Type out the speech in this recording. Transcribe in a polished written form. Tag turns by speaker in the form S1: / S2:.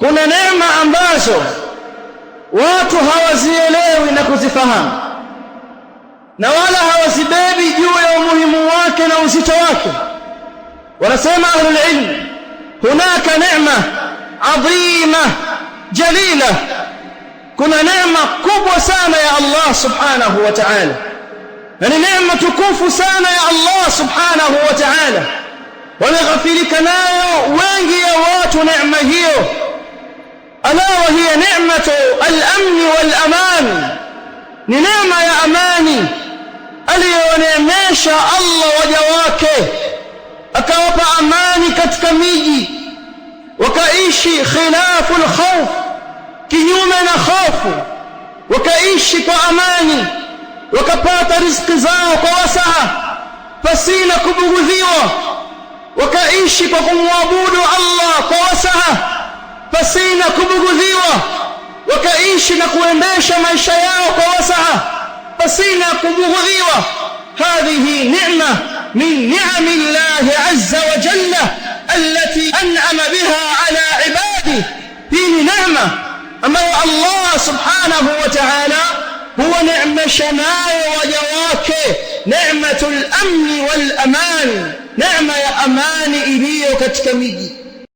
S1: Kuna neema ambazo watu hawazielewi na kuzifahamu na wala hawazibebi juu ya umuhimu wake na uzito wake. Wanasema ahlul ilm, hunaka neema adhima jalila, kuna neema kubwa sana ya Allah subhanahu wa ta'ala, na ni neema tukufu sana ya Allah subhanahu wa ta'ala. Wameghafilika nayo wengi ya watu neema hiyo, ala wa hiya ni'matu al-amn wal-aman, ni neema ya amani aliyoneemesha Allah waja wake, akawapa amani katika miji, wakaishi khilafu al-khawf, kinyume na hofu, wakaishi kwa amani, wakapata riziki zao kwa wasaa pasina kubugudhiwa, wakaishi kwa kumwabudu Allah kwa wasaa pasina kubugudhiwa, wakaishi na kuendesha maisha yao kwa wasaa pasina kubugudhiwa. Hadhihi ni'ma min ni'ami Allah azza wa jalla allati an'ama biha ala ibadihi, hii ni neema ambayo Allah subhanahu wa ta'ala huwa neemesha nayo waja wake, neematul amni wal aman, neema ya amani iliyo katika miji.